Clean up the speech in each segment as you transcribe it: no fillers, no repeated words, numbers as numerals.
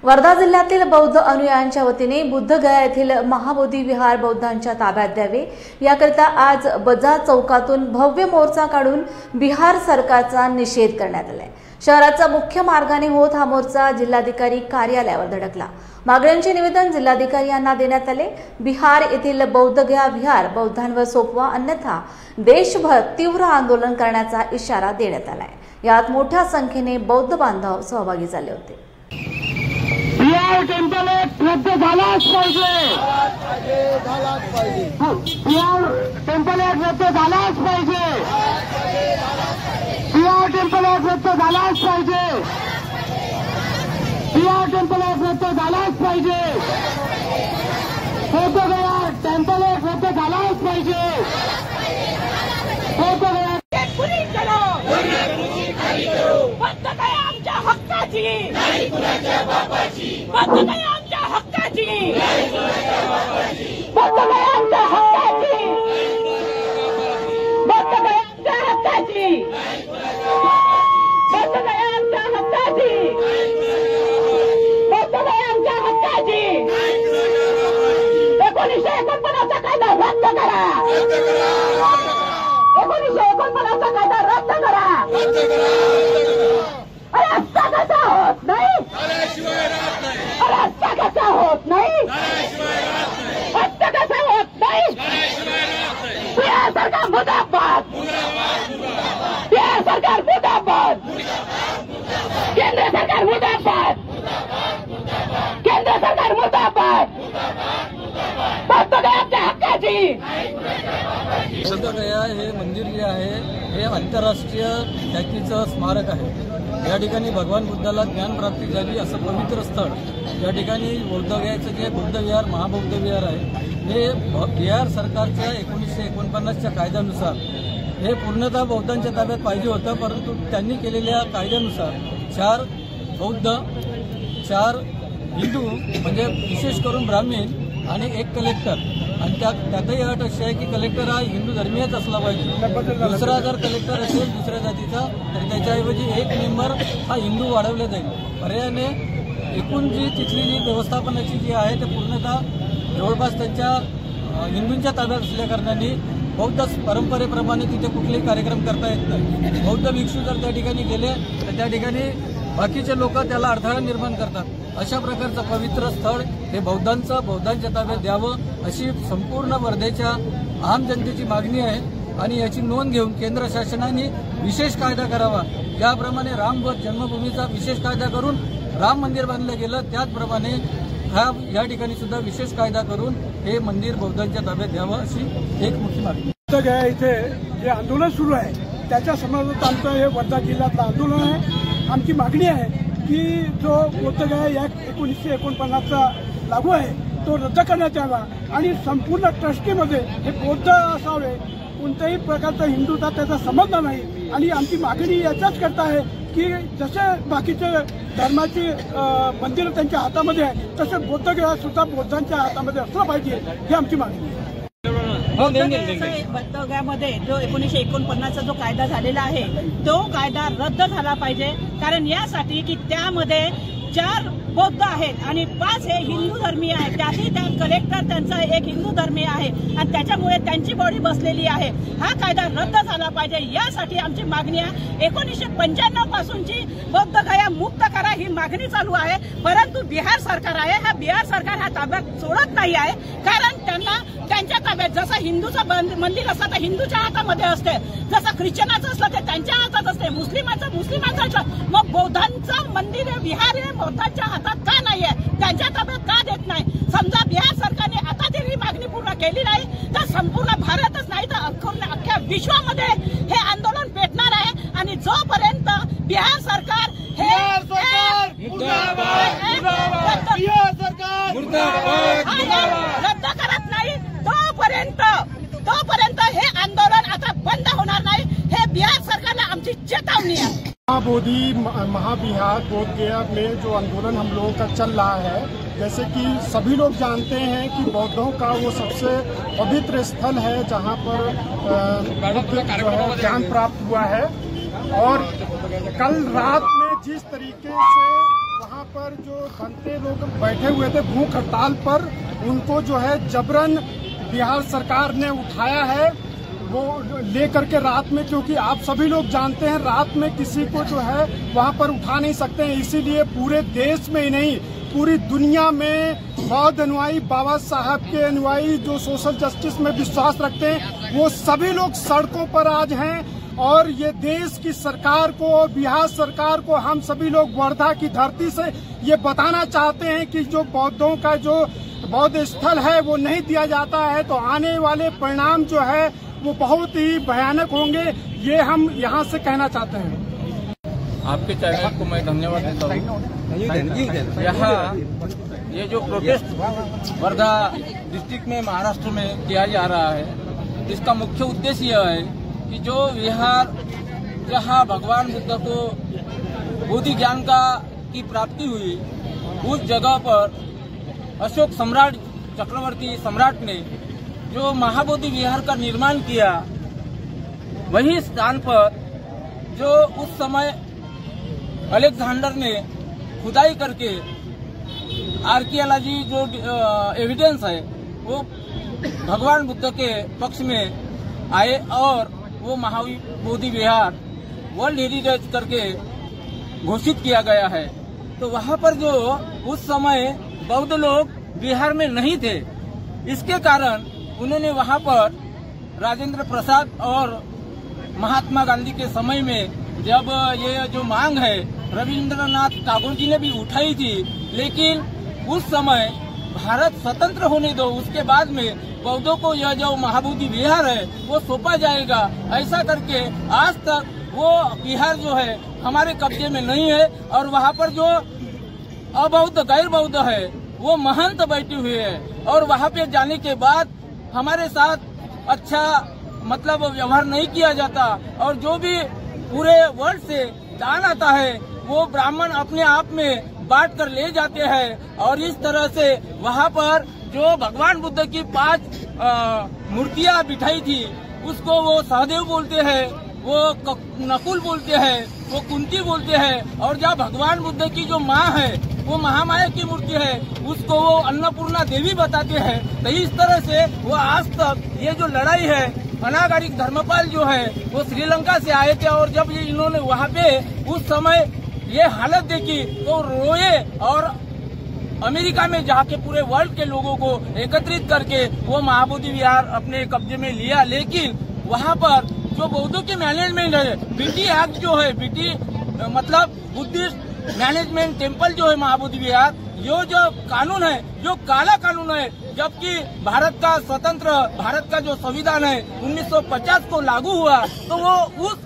वर्धा जिल्ह्यातील बौद्ध अनुयायांच्या वतीने बुद्धगया येथील महाबोधी विहार बौद्धांच्या ताब्यात द्यावे याकरिता आज बजा चौकातून भव्य मोर्चा काढून बिहार सरकारचा निषेध करण्यात आला। शहराचा मुख्य मार्गाने होत हा मोर्चा जिल्हाधिकारी कार्यालयावर धडकला। मागण्यांचे निवेदन जिल्हाधिकारी यांना देण्यात आले। बिहार येथील बौद्धगया विहार बौद्धांवर सोपवा अन्यथा देशभर तीव्र आंदोलन करण्याचा इशारा देण्यात आलाय। यात मोठ्या संख्येने बौद्ध बांधव सहभागी झाले होते। बिहार टेम्पल रद्द झालाच पाहिजे, बिहार टेम्पल रद्द झालाच पाहिजे, बिहार टेम्पल रद्द झालाच पाहिजे, बिहार टेम्पल रद्द झालाच पाहिजे, बौद्धगया टेम्पल रद्द झालाच पाहिजे, बौद्धगया बौद्धगया आमच्या हक्काची, बौद्धगया आमच्या हक्काची, बौद्धगया आमच्या हक्काची, बौद्धगया आमच्या हक्काची, बौद्धगया आमच्या हक्काची, बौद्धगया आमच्या हक्काची। 1949चा कायदा रद्द करा, 1949चा कायदा रद्द करा। अरे असा कसा होत नाही, अरे असा कसा होत नाही, असा कसा होत नाही। बिहार सरकार मुर्दाबाद, बिहार सरकार मुर्दाबाद, केंद्र सरकार मुर्दाबाद, केंद्र सरकार मुर्दाबाद, बौद्धगयाच्या हक्काची। बौद्धगया हे मंदिर जे आहे हे आंतरराष्ट्रीय ख्यातीचं स्मारक आहे। या ठिकाणी भगवान बुद्धाला ज्ञानप्राप्ती झाली असं पवित्र स्थळ या ठिकाणी बौद्धगयाचं जे बुद्ध विहार महाबौद्ध विहार आहे हे बिहार सरकारच्या 1949च्या कायद्यानुसार हे पूर्णतः बौद्धांच्या ताब्यात पाहिजे होतं, परंतु त्यांनी केलेल्या कायद्यानुसार 4 बौद्ध 4 हिंदू म्हणजे विशेष करून ब्राह्मण आणि 1 कलेक्टर आणि त्यातही अट अशी आहे की कलेक्टर हा हिंदू धर्मीयच असला पाहिजे। दुसरा जर कलेक्टर असेल दुसऱ्या जातीचा तर त्याच्याऐवजी 1 मेंबर हा हिंदू वाढवला जाईल। पर्यायाने एकूण जी तिथली जी व्यवस्थापनाची जी आहे ते पूर्णतः जवळपास त्यांच्या हिंदूंच्या ताब्यात असल्या कारणाने बौद्ध परंपरेप्रमाणे तिथे कुठलेही कार्यक्रम करता येत नाही। बौद्ध भिक्षू जर त्या ठिकाणी गेले तर त्या ठिकाणी बाकीचे लोक त्याला अडथळा निर्माण करतात। अशा प्रकारचं पवित्र स्थळ हे बौद्धांच्या ताब्यात द्यावं अशी संपूर्ण वर्धेच्या आम जनतेची मागणी आहे आणि याची नोंद घेऊन केंद्र शासनाने विशेष कायदा करावा। ज्याप्रमाणे राम जन्मभूमीचा विशेश कायदा करून राम मंदिर बांधलं गेलं त्याचप्रमाणे या ठिकाणी सुद्धा विशेष कायदा करून हे मंदिर बौद्धांच्या ताब्यात द्यावं अशी एक मोठी मागणी। बौद्धगया इथे जे आंदोलन सुरू आहे त्याच्या समर्थनार्थ आमचं हे वर्धा जिल्ह्यातलं आंदोलन आहे। आमची मागणी आहे की जो बौद्धगया ॲक्ट 1949चा लागू आहे तो रद्द करण्यात यावा आणि संपूर्ण ट्रस्टीमध्ये हे बौद्ध असावे, कोणत्याही प्रकारचा हिंदूचा त्याचा संबंध नाही। आणि आमची मागणी याच्याच करता आहे की जसे बाकीचे धर्माची मंदिरं त्यांच्या हातामध्ये आहे तसे बौद्धगया सुद्धा बौद्धांच्या हातामध्ये असलं पाहिजे ही आमची मागणी आहे। बौद्धगयामध्ये जो 1949चा जो कायदा झालेला आहे तो कायदा रद्द झाला पाहिजे, कारण यासाठी की त्यामध्ये 4 बौद्ध आहेत आणि 5 हे हिंदू धर्मीय आहेत। त्यातही त्या कलेक्टर त्यांचा 1 हिंदू धर्मीय आहे आणि त्याच्यामुळे त्यांची बॉडी बसलेली आहे। हा कायदा रद्द झाला पाहिजे यासाठी आमची मागणी आहे। 1995 पासूनची बौद्धगया मुक्त करा ही मागणी चालू आहे, परंतु बिहार सरकार आहे हा बिहार सरकार हा ताब्यात सोडत नाही आहे, कारण त्यांना त्यांच्या ताब्यात जसं हिंदूचं मंदिर असतं तर हिंदूच्या हातामध्ये असते, जसं ख्रिश्चनाचं असलं ते त्यांच्या हातात असते, मुस्लिमांचं असलं मग बौद्धांचं मंदिर विहार हे बौद्धांच्या हातात का नाहीये, त्यांच्या ताब्यात का देत नाही। समजा बिहार सरकारने आता जर ही मागणी पूर्ण केली नाही तर संपूर्ण भारतच नाही तर अख्ख्या विश्वामध्ये हे आंदोलन पेटणार आहे। आणि जोपर्यंत बिहार सरकार हे रद्द करत नाही तोपर्यंत हे आंदोलन आता बंद होणार नाही, हे बिहार सरकारला आमची चेतावनी आहे। महाबोधि महाविहार बोधगया में जो आंदोलन हम लोगों का चल रहा है, जैसे कि सभी लोग जानते हैं कि बौद्धों का वो सबसे पवित्र स्थल है जहाँ पर ज्ञान प्राप्त हुआ है। और कल रात में जिस तरीके से वहाँ पर जो बनते लोग बैठे हुए थे भूख हड़ताल पर, उनको जो है जबरन बिहार सरकार ने उठाया है वो लेकर के रात में, क्योंकि आप सभी लोग जानते हैं रात में किसी को जो है वहाँ पर उठा नहीं सकते हैं। इसीलिए पूरे देश में ही नहीं पूरी दुनिया में बौद्ध अनुयायी, बाबा साहब के अनुयायी जो सोशल जस्टिस में विश्वास रखते हैं, वो सभी लोग सड़कों पर आज हैं। और ये देश की सरकार को और बिहार सरकार को हम सभी लोग वर्धा की धरती से ये बताना चाहते हैं कि जो बौद्धों का जो बौद्ध स्थल है वो नहीं दिया जाता है तो आने वाले परिणाम जो है वो बहुत ही भयानक होंगे, ये हम यहाँ से कहना चाहते हैं। आपके चैनल को मैं धन्यवाद देता हूँ। यहाँ ये जो प्रोटेस्ट वर्धा डिस्ट्रिक्ट में महाराष्ट्र में किया जा रहा है, इसका मुख्य उद्देश्य यह है कि जो विहार जहाँ भगवान बुद्ध को बोधि ज्ञान की प्राप्ति हुई, उस जगह पर अशोक सम्राट चक्रवर्ती सम्राट ने जो महाबोधि विहार का निर्माण किया, वही स्थान पर जो उस समय अलेक्जेंडर ने खुदाई करके आर्कियोलॉजी जो एविडेंस है वो भगवान बुद्ध के पक्ष में आए और वो महाबोधि विहार वर्ल्ड हेरिटेज करके घोषित किया गया है। तो वहाँ पर जो उस समय बौद्ध लोग बिहार में नहीं थे, इसके कारण उन्होंने वहाँ पर राजेंद्र प्रसाद और महात्मा गांधी के समय में जब ये जो मांग है रविंद्रनाथ टैगोर जी ने भी उठाई थी, लेकिन उस समय भारत स्वतंत्र होने दो, उसके बाद में बौद्धों को यह जो महाबोधि विहार है वो सौंपा जाएगा, ऐसा करके आज तक वो विहार जो है हमारे कब्जे में नहीं है। और वहाँ पर जो अबौद्ध गैर बौद्ध है वो महंत बैठे हुए हैं और वहाँ पे जाने के बाद हमारे साथ अच्छा मतलब व्यवहार नहीं किया जाता और जो भी पूरे वर्ल्ड से दान आता है वो ब्राह्मण अपने आप में बांट कर ले जाते हैं। और इस तरह से वहाँ पर जो भगवान बुद्ध की 5 मूर्तियाँ बिठाई थी उसको वो सहदेव बोलते हैं, वो नकुल बोलते हैं, वो कुंती बोलते हैं। और जब भगवान बुद्ध की जो माँ है वो महामाया की मूर्ति है, उसको वो अन्नपूर्णा देवी बताते हैं। तो इस तरह से वो आज तक ये जो लड़ाई है, अनागरिक धर्मपाल जो है वो श्रीलंका से आए थे और जब ये इन्होंने वहाँ पे उस समय ये हालत देखी तो रोए और अमेरिका में जाके पूरे वर्ल्ड के लोगों को एकत्रित करके वो महाबोधि विहार अपने कब्जे में लिया। लेकिन वहाँ पर जो बौद्धों के मैनेजमेंट है, बीटी एक्ट जो है, बीटी मतलब बुद्धिस्ट मैनेजमेंट टेम्पल जो है महाबोधि विहार, ये जो कानून है जो काला कानून है, जबकि भारत का स्वतंत्र भारत का जो संविधान है 1950 को लागू हुआ तो वो उस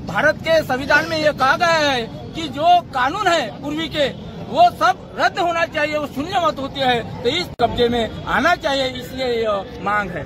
भारत के संविधान में ये कहा गया है कि जो कानून है पूर्वी के वो सब रद्द होना चाहिए, वो शून्य मत होती है। तो इस कब्जे में आना चाहिए, इसलिए ये मांग है।